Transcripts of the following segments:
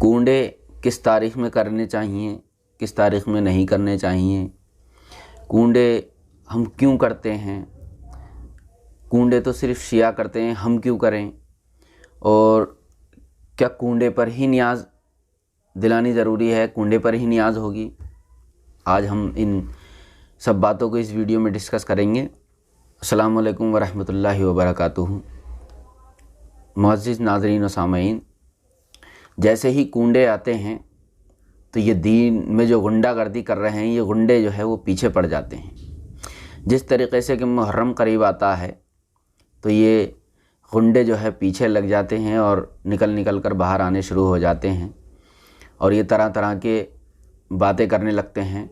کونڈے کس تاریخ میں کرنے چاہیے، کس تاریخ میں نہیں کرنے چاہیے، کونڈے ہم کیوں کرتے ہیں، کونڈے تو صرف شیعہ کرتے ہیں، ہم کیوں کریں، اور کیا کونڈے پر ہی نیاز دلانی ضروری ہے، کونڈے پر ہی نیاز ہوگی۔ آج ہم ان سب باتوں کو اس ویڈیو میں ڈسکس کریں گے۔ السلام علیکم ورحمۃ اللہ وبرکاتہ۔ معزز ناظرین و سامعین، جیسے ہی کونڈے آتے ہیں تو یہ دین میں جو غنڈہ گردی کر رہے ہیں، یہ غنڈے جو ہے وہ پیچھے پڑ جاتے ہیں۔ جس طریقے سے کہ محرم قریب آتا ہے تو یہ غنڈے جو ہے پیچھے لگ جاتے ہیں اور نکل کر باہر آنے شروع ہو جاتے ہیں، اور یہ طرح طرح کے باتیں کرنے لگتے ہیں۔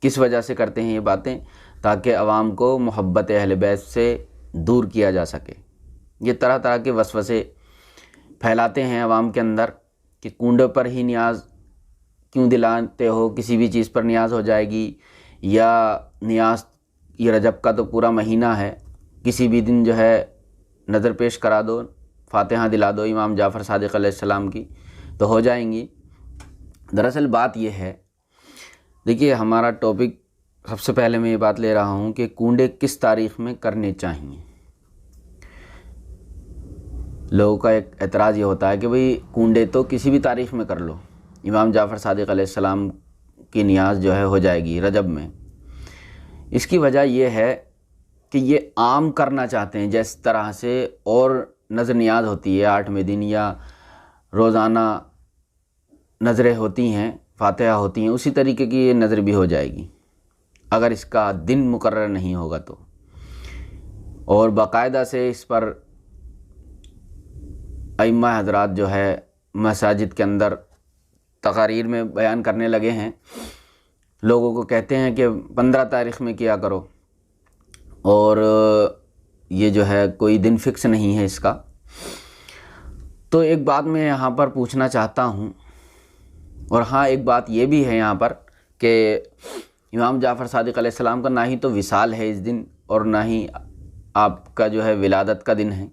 کس وجہ سے کرتے ہیں یہ باتیں؟ تاکہ عوام کو محبت اہل بیت سے دور کیا جا سکے۔ یہ طرح طرح کے وسوسے پھیلاتے ہیں عوام کے اندر کہ کونڈے پر ہی نیاز کیوں دلاتے ہو، کسی بھی چیز پر نیاز ہو جائے گی، یا نیاز یہ رجب کا تو پورا مہینہ ہے، کسی بھی دن جو ہے نظر پیش کرا دو، فاتحہ دلا دو امام جعفر صادق علیہ السلام کی تو ہو جائیں گی۔ دراصل بات یہ ہے، دیکھیے ہمارا ٹاپک، سب سے پہلے میں یہ بات لے رہا ہوں کہ کونڈے کس تاریخ میں کرنے چاہیے۔ لوگوں کا ایک اعتراض یہ ہوتا ہے کہ بھئی کونڈے تو کسی بھی تاریخ میں کر لو، امام جعفر صادق علیہ السلام کی نیاز جو ہے ہو جائے گی رجب میں۔ اس کی وجہ یہ ہے کہ یہ عام کرنا چاہتے ہیں، جس طرح سے اور نظر نیاز ہوتی ہے 8ویں دن یا روزانہ نظریں ہوتی ہیں، فاتحہ ہوتی ہیں، اسی طریقے کی یہ نظر بھی ہو جائے گی اگر اس کا دن مقرر نہیں ہوگا تو، اور باقاعدہ سے اس پر ائمہ حضرات جو ہے مساجد کے اندر تقاریر میں بیان کرنے لگے ہیں۔ لوگوں کو کہتے ہیں کہ 15 تاریخ میں کیا کرو، اور یہ جو ہے کوئی دن فکس نہیں ہے اس کا۔ تو ایک بات میں یہاں پر پوچھنا چاہتا ہوں، اور ہاں ایک بات یہ بھی ہے یہاں پر کہ امام جعفر صادق علیہ السلام کا نہ ہی تو وصال ہے اس دن، اور نہ ہی آپ کا جو ہے ولادت کا دن ہے،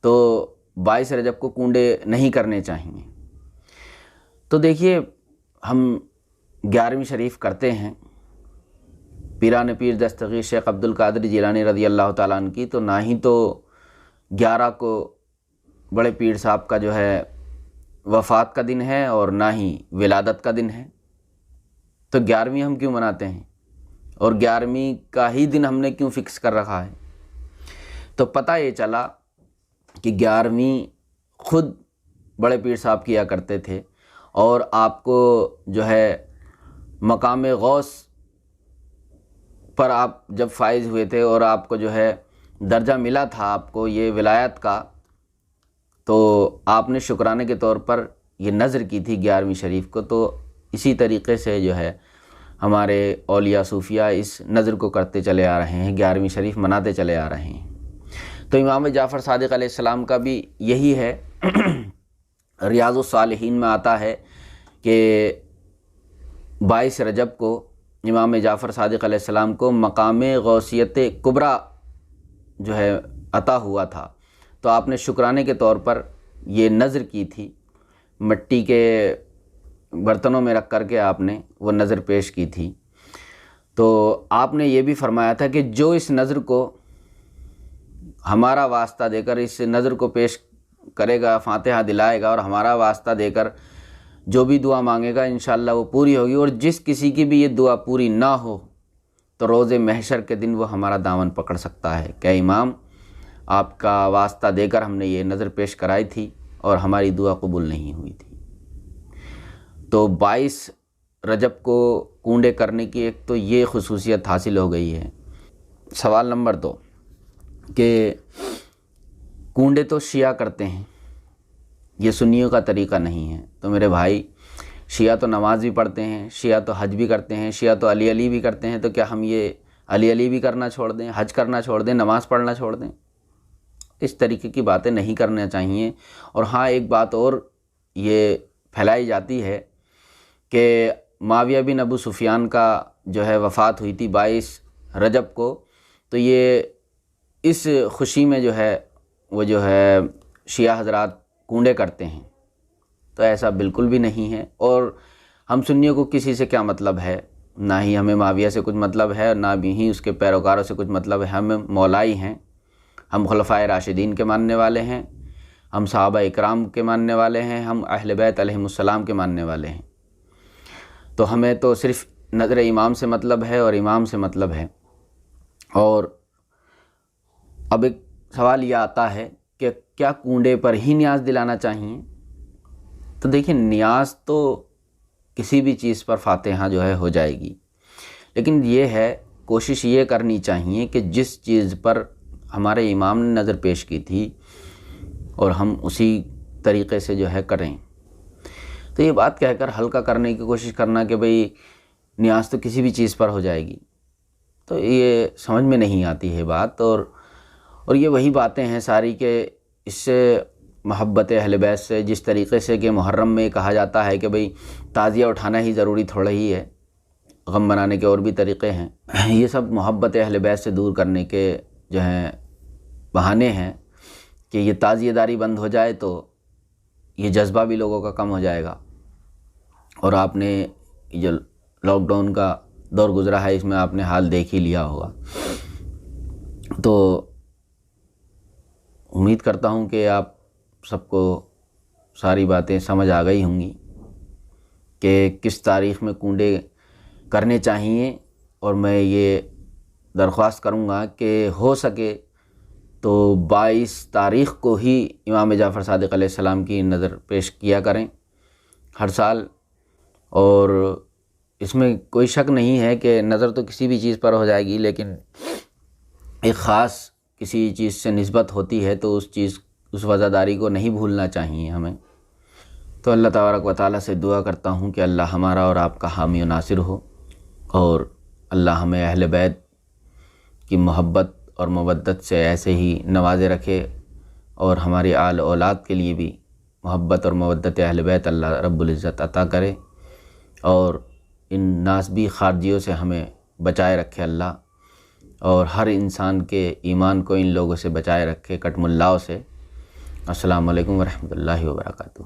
تو 22 رجب کو کونڈے نہیں کرنے چاہیے۔ تو دیکھیے ہم 11ویں شریف کرتے ہیں، پیران پیر دستگیر شیخ عبد القادر جیلانی رضی اللہ تعالیٰ عنہ کی، تو نہ ہی تو 11 کو بڑے پیر صاحب کا جو ہے وفات کا دن ہے، اور نہ ہی ولادت کا دن ہے، تو 11ویں ہم کیوں مناتے ہیں، اور 11ویں کا ہی دن ہم نے کیوں فکس کر رکھا ہے؟ تو پتہ یہ چلا کہ 11ویں خود بڑے پیر صاحب کیا کرتے تھے، اور آپ کو جو ہے مقام غوث پر آپ جب فائز ہوئے تھے اور آپ کو جو ہے درجہ ملا تھا آپ کو یہ ولایت کا، تو آپ نے شکرانے کے طور پر یہ نذر کی تھی 11ویں شریف کو۔ تو اسی طریقے سے جو ہے ہمارے اولیاء صوفیاء اس نذر کو کرتے چلے آ رہے ہیں، 11ویں شریف مناتے چلے آ رہے ہیں۔ تو امام جعفر صادق علیہ السلام کا بھی یہی ہے۔ ریاض الصالحین میں آتا ہے کہ 22 رجب کو امام جعفر صادق علیہ السلام کو مقام غوثیت کبریٰ جو ہے عطا ہوا تھا، تو آپ نے شکرانے کے طور پر یہ نذر کی تھی، مٹی کے برتنوں میں رکھ کر کے آپ نے وہ نذر پیش کی تھی۔ تو آپ نے یہ بھی فرمایا تھا کہ جو اس نذر کو ہمارا واسطہ دے کر اس نذر کو پیش کرے گا، فاتحہ دلائے گا اور ہمارا واسطہ دے کر جو بھی دعا مانگے گا انشاءاللہ وہ پوری ہوگی، اور جس کسی کی بھی یہ دعا پوری نہ ہو تو روز محشر کے دن وہ ہمارا دامن پکڑ سکتا ہے کہ امام آپ کا واسطہ دے کر ہم نے یہ نذر پیش کرائی تھی اور ہماری دعا قبول نہیں ہوئی تھی۔ تو 22 رجب کو کونڈے کرنے کی ایک تو یہ خصوصیت حاصل ہو گئی ہے۔ سوال نمبر 2 کہ کونڈے تو شیعہ کرتے ہیں، یہ سنیوں کا طریقہ نہیں ہے۔ تو میرے بھائی، شیعہ تو نماز بھی پڑھتے ہیں، شیعہ تو حج بھی کرتے ہیں، شیعہ تو علی علی بھی کرتے ہیں، تو کیا ہم یہ علی علی بھی کرنا چھوڑ دیں، حج کرنا چھوڑ دیں، نماز پڑھنا چھوڑ دیں؟ اس طریقے کی باتیں نہیں کرنا چاہیے۔ اور ہاں ایک بات اور یہ پھیلائی جاتی ہے کہ معاویہ بن ابو سفیان کا جو ہے وفات ہوئی تھی 22 رجب کو، تو یہ اس خوشی میں جو ہے وہ جو ہے شیعہ حضرات کونڈے کرتے ہیں۔ تو ایسا بالکل بھی نہیں ہے، اور ہم سنیوں کو کسی سے کیا مطلب ہے، نہ ہی ہمیں معاویہ سے کچھ مطلب ہے اور نہ بھی ہی اس کے پیروکاروں سے کچھ مطلب ہے۔ ہم مولائی ہیں، ہم خلفائے راشدین کے ماننے والے ہیں، ہم صحابہ اکرام کے ماننے والے ہیں، ہم اہل بیت علیہم السلام کے ماننے والے ہیں۔ تو ہمیں تو صرف نظر امام سے مطلب ہے اور امام سے مطلب ہے۔ اور اب ایک سوال یہ آتا ہے کہ کیا کنڈے پر ہی نیاز دلانا چاہیے؟ تو دیکھیں، نیاز تو کسی بھی چیز پر فاتحہ جو ہے ہو جائے گی، لیکن یہ ہے کوشش یہ کرنی چاہیے کہ جس چیز پر ہمارے امام نے نظر پیش کی تھی اور ہم اسی طریقے سے جو ہے کریں۔ تو یہ بات کہہ کر ہلکا کرنے کی کوشش کرنا کہ بھئی نیاز تو کسی بھی چیز پر ہو جائے گی، تو یہ سمجھ میں نہیں آتی ہے بات۔ اور یہ وہی باتیں ہیں ساری کہ اس سے محبت اہل بیت سے، جس طریقے سے کہ محرم میں کہا جاتا ہے کہ بھئی تعزیہ اٹھانا ہی ضروری تھوڑا ہی ہے، غم منانے کے اور بھی طریقے ہیں، یہ سب محبت اہل بیت سے دور کرنے کے جو ہیں بہانے ہیں کہ یہ تعزیہ داری بند ہو جائے تو یہ جذبہ بھی لوگوں کا کم ہو جائے گا۔ اور آپ نے جو لاک ڈاؤن کا دور گزرا ہے اس میں آپ نے حال دیکھ ہی لیا ہوگا۔ تو امید کرتا ہوں کہ آپ سب کو ساری باتیں سمجھ آ گئی ہوں گی کہ کس تاریخ میں کنڈے کرنے چاہیے، اور میں یہ درخواست کروں گا کہ ہو سکے تو 22 تاریخ کو ہی امام جعفر صادق علیہ السلام کی نظر پیش کیا کریں ہر سال۔ اور اس میں کوئی شک نہیں ہے کہ نظر تو کسی بھی چیز پر ہو جائے گی، لیکن ایک خاص کسی چیز سے نسبت ہوتی ہے تو اس وزاداری کو نہیں بھولنا چاہیے ہمیں۔ تو اللہ تبارک و تعالیٰ سے دعا کرتا ہوں کہ اللہ ہمارا اور آپ کا حامی و ناصر ہو، اور اللہ ہمیں اہل بیت کی محبت اور مودت سے ایسے ہی نوازے رکھے، اور ہماری آل اولاد کے لیے بھی محبت اور مودت اہل بیت اللہ رب العزت عطا کرے، اور ان ناسبی خارجیوں سے ہمیں بچائے رکھے اللہ، اور ہر انسان کے ایمان کو ان لوگوں سے بچائے رکھے، کٹ ملاؤں سے۔ السلام علیکم ورحمۃ اللہ وبرکاتہ۔